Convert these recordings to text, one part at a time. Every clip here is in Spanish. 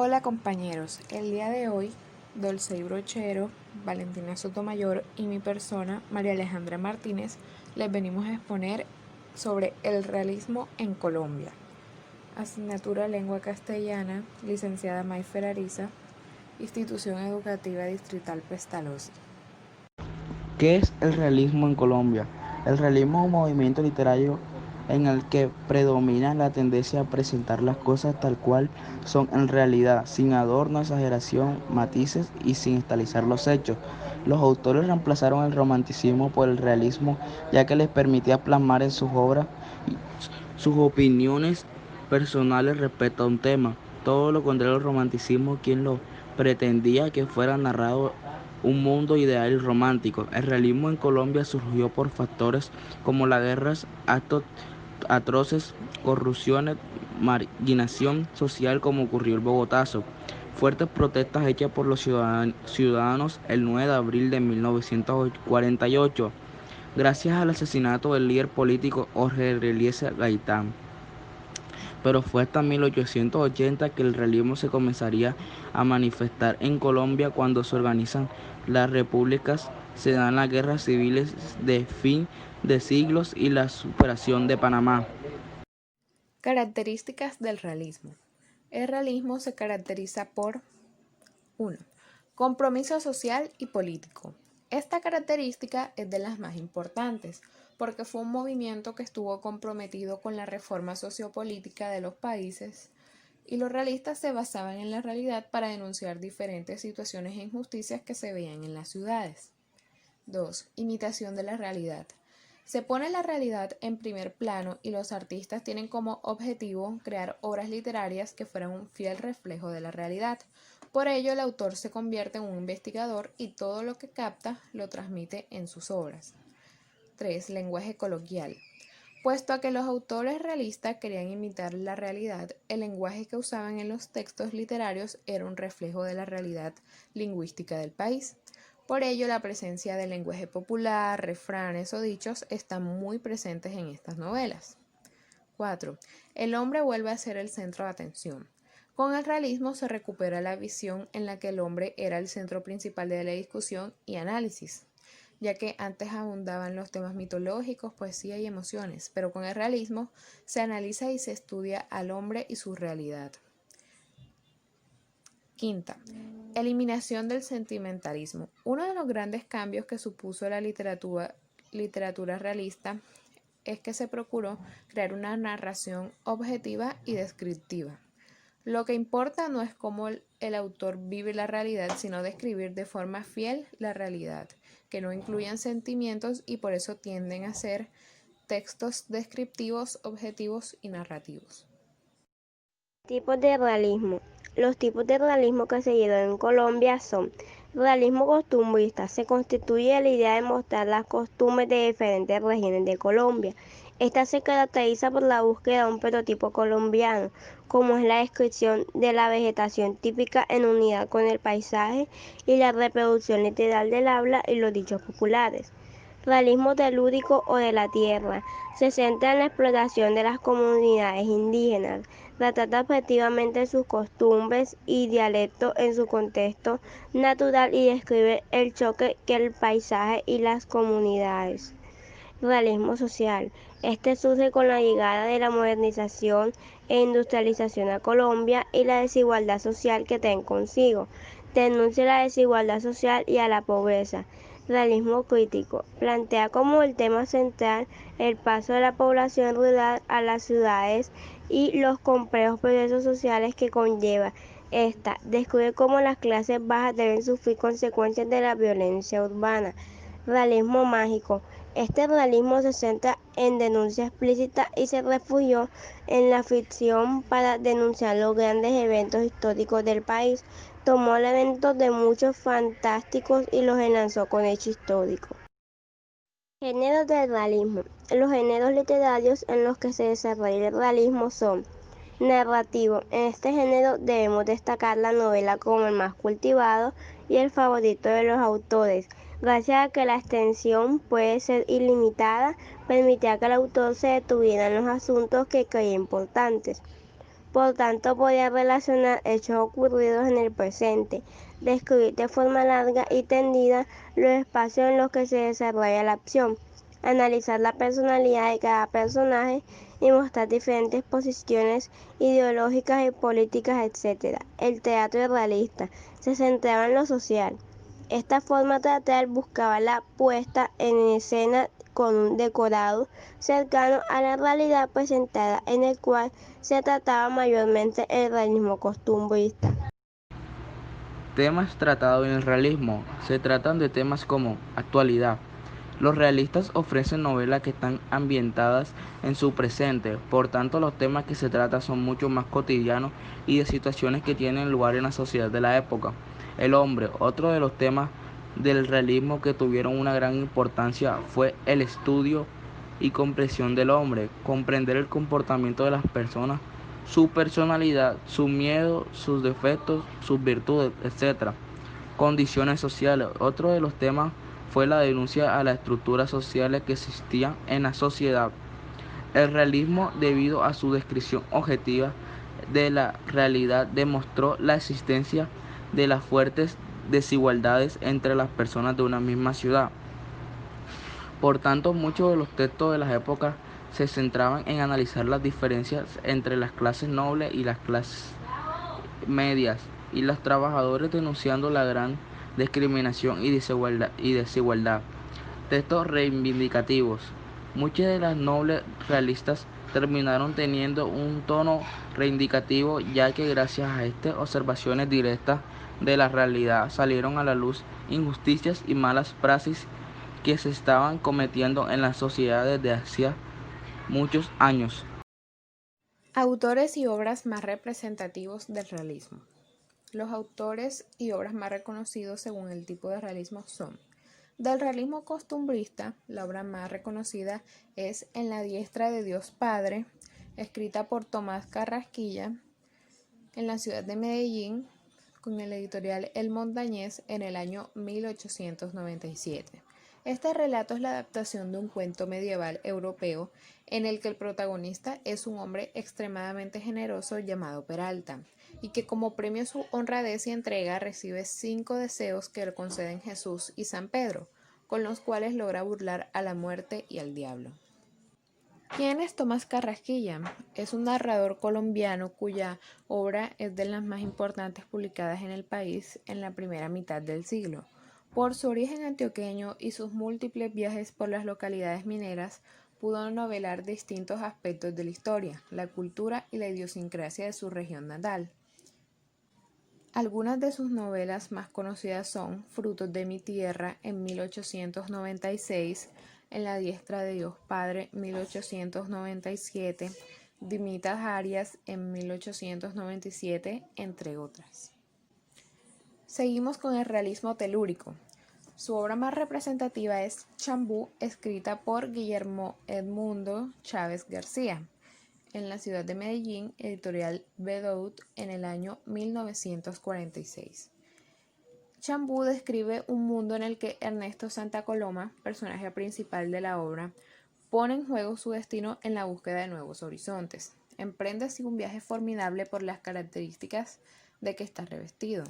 Hola compañeros, el día de hoy, Dolcey Brochero, Valentina Sotomayor y mi persona, María Alejandra Martínez, les venimos a exponer sobre el realismo en Colombia. Asignatura Lengua Castellana, licenciada Mayfer Ariza, Institución Educativa Distrital Pestalozzi. ¿Qué es el realismo en Colombia? El realismo es un movimiento literario en el que predomina la tendencia a presentar las cosas tal cual son en realidad, sin adorno, exageración, matices y sin estalizar los hechos. Los autores reemplazaron el romanticismo por el realismo, ya que les permitía plasmar en sus obras sus opiniones personales respecto a un tema. Todo lo contrario al romanticismo, quien lo pretendía que fuera narrado un mundo ideal y romántico. El realismo en Colombia surgió por factores como las guerras, actos atroces, corrupciones, marginación social como ocurrió el Bogotazo. Fuertes protestas hechas por los ciudadanos el 9 de abril de 1948, gracias al asesinato del líder político Jorge Eliezer Gaitán. Pero fue hasta 1880 que el realismo se comenzaría a manifestar en Colombia cuando se organizan las repúblicas, se dan las guerras civiles de fin de siglos y la superación de Panamá. Características del realismo. El realismo se caracteriza por 1. Compromiso social y político. Esta característica es de las más importantes porque fue un movimiento que estuvo comprometido con la reforma sociopolítica de los países y los realistas se basaban en la realidad para denunciar diferentes situaciones e injusticias que se veían en las ciudades. 2. Imitación de la realidad. Se pone la realidad en primer plano y los artistas tienen como objetivo crear obras literarias que fueran un fiel reflejo de la realidad. Por ello, el autor se convierte en un investigador y todo lo que capta lo transmite en sus obras. 3. Lenguaje coloquial. Puesto a que los autores realistas querían imitar la realidad, el lenguaje que usaban en los textos literarios era un reflejo de la realidad lingüística del país. Por ello, la presencia del lenguaje popular, refranes o dichos están muy presentes en estas novelas. 4. El hombre vuelve a ser el centro de atención. Con el realismo se recupera la visión en la que el hombre era el centro principal de la discusión y análisis, ya que antes abundaban los temas mitológicos, poesía y emociones, pero con el realismo se analiza y se estudia al hombre y su realidad. Quinta, eliminación del sentimentalismo. Uno de los grandes cambios que supuso la literatura realista es que se procuró crear una narración objetiva y descriptiva. Lo que importa no es cómo el autor vive la realidad, sino describir de forma fiel la realidad, que no incluyan sentimientos y por eso tienden a ser textos descriptivos, objetivos y narrativos. Tipos de realismo. Los tipos de realismo que se llevan en Colombia son: realismo costumbrista. Se constituye de la idea de mostrar las costumbres de diferentes regiones de Colombia. Esta se caracteriza por la búsqueda de un prototipo colombiano, como es la descripción de la vegetación típica en unidad con el paisaje y la reproducción literal del habla y los dichos populares. Realismo telúrico o de la tierra. Se centra en la explotación de las comunidades indígenas, retrata objetivamente sus costumbres y dialectos en su contexto natural y describe el choque que el paisaje y las comunidades. Realismo social. Este surge con la llegada de la modernización e industrialización a Colombia y la desigualdad social que traen consigo. Denuncia la desigualdad social y a la pobreza. Realismo crítico. Plantea como el tema central el paso de la población rural a las ciudades y los complejos procesos sociales que conlleva esta. Descubre cómo las clases bajas deben sufrir consecuencias de la violencia urbana. Realismo mágico. Este realismo se centra en denuncia explícita y se refugió en la ficción para denunciar los grandes eventos históricos del país. Tomó elementos de muchos fantásticos y los enlazó con hechos históricos. Géneros del realismo. Los géneros literarios en los que se desarrolla el realismo son: narrativo. En este género debemos destacar la novela como el más cultivado y el favorito de los autores, gracias a que la extensión puede ser ilimitada, permitía que el autor se detuviera en los asuntos que creía importantes. Por tanto, podía relacionar hechos ocurridos en el presente, describir de forma larga y tendida los espacios en los que se desarrolla la acción, analizar la personalidad de cada personaje y mostrar diferentes posiciones ideológicas y políticas, etc. El teatro realista se centraba en lo social. Esta forma teatral buscaba la puesta en escena con un decorado cercano a la realidad presentada, en el cual se trataba mayormente el realismo costumbrista. Temas tratados en el realismo. Se tratan de temas como actualidad. Los realistas ofrecen novelas que están ambientadas en su presente, por tanto los temas que se tratan son mucho más cotidianos y de situaciones que tienen lugar en la sociedad de la época. El hombre, otro de los temas del realismo que tuvieron una gran importancia fue el estudio y comprensión del hombre, comprender el comportamiento de las personas, su personalidad, su miedo, sus defectos, sus virtudes, etc. Condiciones sociales. Otro de los temas fue la denuncia a las estructuras sociales que existían en la sociedad. El realismo, debido a su descripción objetiva de la realidad, demostró la existencia de las fuertes desigualdades entre las personas de una misma ciudad. Por tanto, muchos de los textos de las épocas se centraban en analizar las diferencias entre las clases nobles y las clases medias y los trabajadores, denunciando la gran discriminación y desigualdad. Textos reivindicativos. Muchas de las nobles realistas terminaron teniendo un tono reivindicativo, ya que gracias a estas observaciones directas de la realidad salieron a la luz injusticias y malas praxis que se estaban cometiendo en la sociedad desde hacía muchos años. Autores y obras más representativos del realismo. Los autores y obras más reconocidos según el tipo de realismo son: del realismo costumbrista, la obra más reconocida es En la diestra de Dios Padre, escrita por Tomás Carrasquilla en la ciudad de Medellín, con el editorial El Montañés en el año 1897. Este relato es la adaptación de un cuento medieval europeo en el que el protagonista es un hombre extremadamente generoso llamado Peralta, y que como premio a su honradez y entrega recibe 5 deseos que le conceden Jesús y San Pedro, con los cuales logra burlar a la muerte y al diablo. ¿Quién es Tomás Carrasquilla? Es un narrador colombiano cuya obra es de las más importantes publicadas en el país en la primera mitad del siglo. Por su origen antioqueño y sus múltiples viajes por las localidades mineras, pudo novelar distintos aspectos de la historia, la cultura y la idiosincrasia de su región natal. Algunas de sus novelas más conocidas son Frutos de mi tierra en 1896, En la diestra de Dios Padre 1897, Dimitas Arias en 1897, entre otras. Seguimos con el realismo telúrico. Su obra más representativa es Chambú, escrita por Guillermo Edmundo Chávez García en la ciudad de Medellín, editorial Bedout, en el año 1946. Chambú describe un mundo en el que Ernesto Santa Coloma, personaje principal de la obra, pone en juego su destino en la búsqueda de nuevos horizontes. Emprende así un viaje formidable por las características de que está revestido,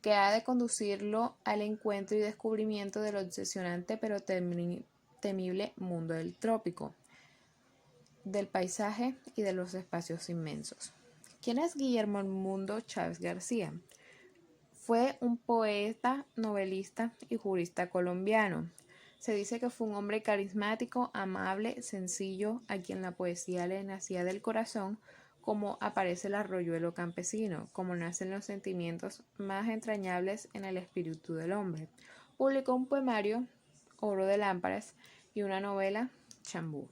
que ha de conducirlo al encuentro y descubrimiento del obsesionante pero temible mundo del trópico, del paisaje y de los espacios inmensos. ¿Quién es Guillermo Edmundo Chávez García? Fue un poeta, novelista y jurista colombiano. Se dice que fue un hombre carismático, amable, sencillo, a quien la poesía le nacía del corazón, como aparece el arroyuelo campesino, como nacen los sentimientos más entrañables en el espíritu del hombre. Publicó un poemario, Oro de Lámparas, y una novela, Chambú.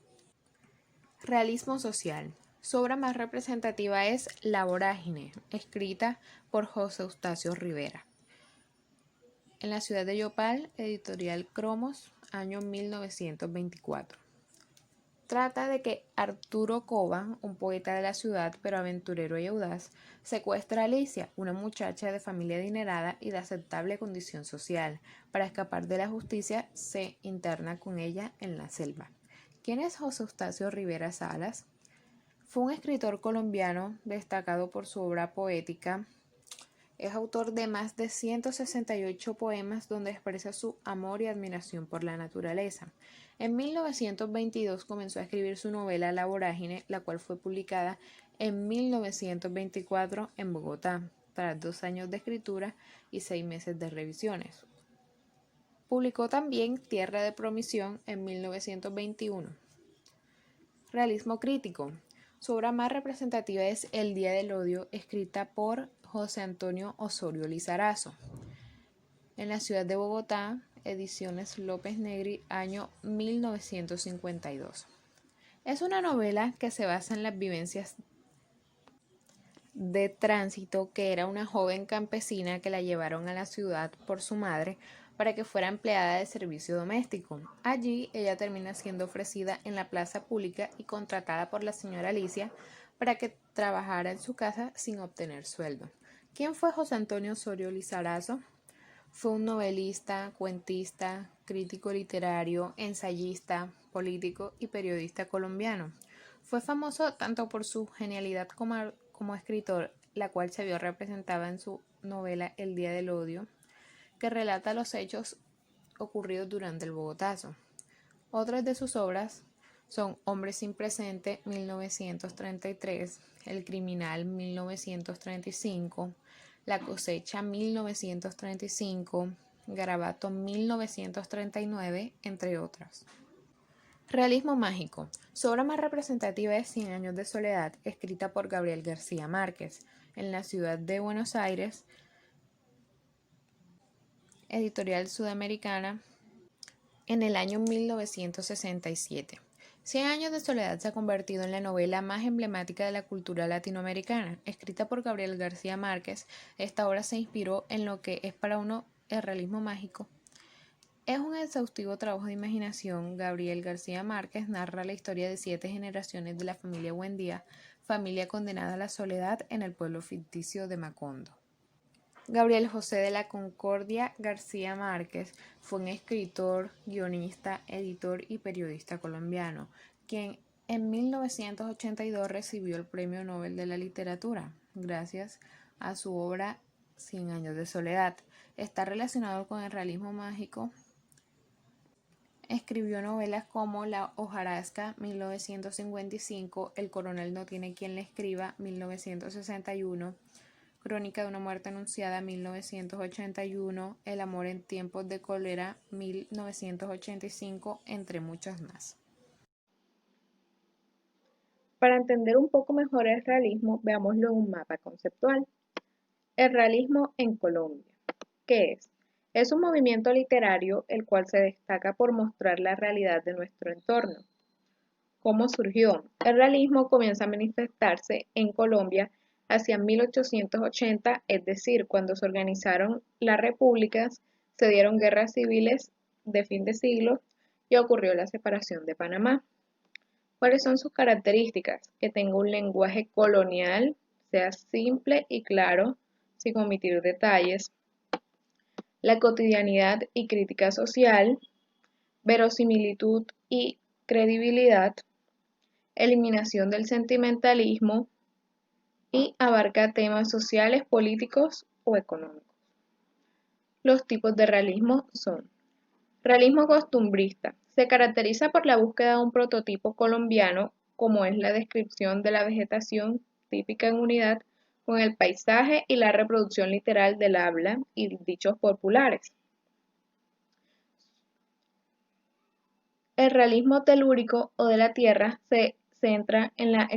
Realismo social. Su obra más representativa es La vorágine, escrita por José Eustacio Rivera. En la ciudad de Yopal, editorial Cromos, año 1924. Trata de que Arturo Cova, un poeta de la ciudad pero aventurero y audaz, secuestra a Alicia, una muchacha de familia adinerada y de aceptable condición social. Para escapar de la justicia, se interna con ella en la selva. ¿Quién es José Eustacio Rivera Salas? Fue un escritor colombiano destacado por su obra poética. Es autor de más de 168 poemas donde expresa su amor y admiración por la naturaleza. En 1922 comenzó a escribir su novela La Vorágine, la cual fue publicada en 1924 en Bogotá, tras 2 años de escritura y 6 meses de revisiones. Publicó también Tierra de Promisión en 1921. Realismo crítico. Su obra más representativa es El Día del Odio, escrita por José Antonio Osorio Lizarazo. En la ciudad de Bogotá, Ediciones López Negri, año 1952. Es una novela que se basa en las vivencias de Tránsito, que era una joven campesina que la llevaron a la ciudad por su madre para que fuera empleada de servicio doméstico. Allí ella termina siendo ofrecida en la plaza pública y contratada por la señora Alicia para que trabajara en su casa sin obtener sueldo. ¿Quién fue José Antonio Osorio Lizarazo? Fue un novelista, cuentista, crítico literario, ensayista, político y periodista colombiano. Fue famoso tanto por su genialidad como escritor, la cual se vio representada en su novela El Día del Odio, que relata los hechos ocurridos durante el Bogotazo. Otras de sus obras son Hombre sin presente, 1933, El criminal, 1935, La cosecha, 1935, Garabato, 1939, entre otras. Realismo mágico. Su obra más representativa es Cien años de soledad, escrita por Gabriel García Márquez, en la ciudad de Buenos Aires, editorial sudamericana, en el año 1967. Cien años de soledad se ha convertido en la novela más emblemática de la cultura latinoamericana. Escrita por Gabriel García Márquez, esta obra se inspiró en lo que es para uno el realismo mágico. Es un exhaustivo trabajo de imaginación. Gabriel García Márquez narra la historia de 7 generaciones de la familia Buendía, familia condenada a la soledad en el pueblo ficticio de Macondo. Gabriel José de la Concordia García Márquez fue un escritor, guionista, editor y periodista colombiano, quien en 1982 recibió el Premio Nobel de la Literatura, gracias a su obra Cien años de soledad. Está relacionado con el realismo mágico. Escribió novelas como La hojarasca, 1955, El coronel no tiene quien le escriba, 1961, Crónica de una muerte anunciada, 1981, El amor en tiempos de cólera, 1985, entre muchas más. Para entender un poco mejor el realismo, veámoslo en un mapa conceptual. El realismo en Colombia. ¿Qué es? Es un movimiento literario el cual se destaca por mostrar la realidad de nuestro entorno. ¿Cómo surgió? El realismo comienza a manifestarse en Colombia hacia 1880, es decir, cuando se organizaron las repúblicas, se dieron guerras civiles de fin de siglo y ocurrió la separación de Panamá. ¿Cuáles son sus características? Que tenga un lenguaje colonial, sea simple y claro, sin omitir detalles, la cotidianidad y crítica social, verosimilitud y credibilidad, eliminación del sentimentalismo y abarca temas sociales, políticos o económicos. Los tipos de realismo son: realismo costumbrista. Se caracteriza por la búsqueda de un prototipo colombiano, como es la descripción de la vegetación típica en unidad con el paisaje y la reproducción literal del habla y dichos populares. El realismo telúrico o de la tierra se centra en la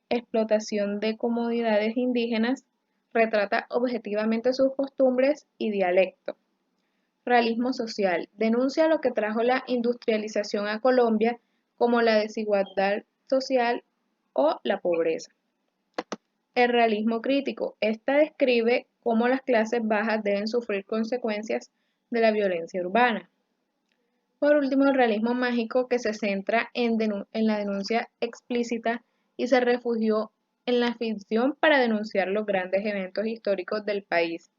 explotación de comunidades indígenas, retrata objetivamente sus costumbres y dialecto. Realismo social. Denuncia lo que trajo la industrialización a Colombia, como la desigualdad social o la pobreza. El realismo crítico. Esta describe cómo las clases bajas deben sufrir consecuencias de la violencia urbana. Por último, el realismo mágico, que se centra en la denuncia explícita y se refugió en la ficción para denunciar los grandes eventos históricos del país.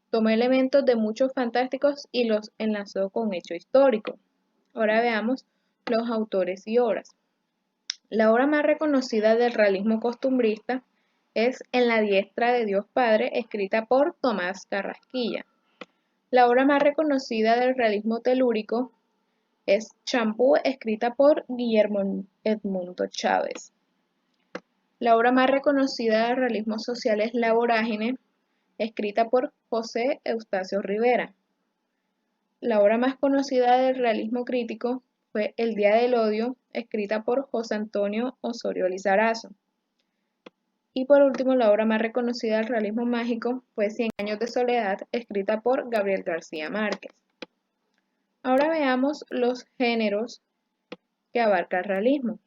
Tomó elementos de muchos fantásticos y los enlazó con hechos históricos. Ahora veamos los autores y obras. La obra más reconocida del realismo costumbrista es En la diestra de Dios Padre, escrita por Tomás Carrasquilla. La obra más reconocida del realismo telúrico es Champú, escrita por Guillermo Edmundo Chávez. La obra más reconocida del realismo social es La Vorágine, escrita por José Eustacio Rivera. La obra más conocida del realismo crítico fue El Día del Odio, escrita por José Antonio Osorio Lizarazo. Y por último, la obra más reconocida del realismo mágico fue Cien años de soledad, escrita por Gabriel García Márquez. Ahora veamos los géneros que abarca el realismo.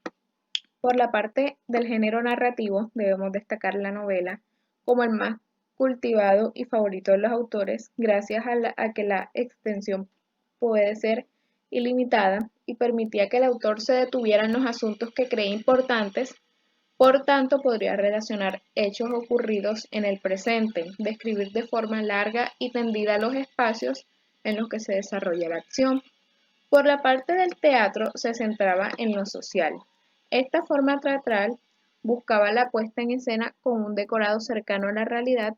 Por la parte del género narrativo, debemos destacar la novela como el más cultivado y favorito de los autores, gracias a que la extensión puede ser ilimitada y permitía que el autor se detuviera en los asuntos que creía importantes. Por tanto, podría relacionar hechos ocurridos en el presente, describir de forma larga y tendida los espacios en los que se desarrolla la acción. Por la parte del teatro se centraba en lo social. Esta forma teatral buscaba la puesta en escena con un decorado cercano a la realidad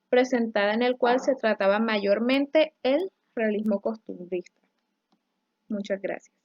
presentada, en el cual se trataba mayormente el realismo costumbrista. Muchas gracias.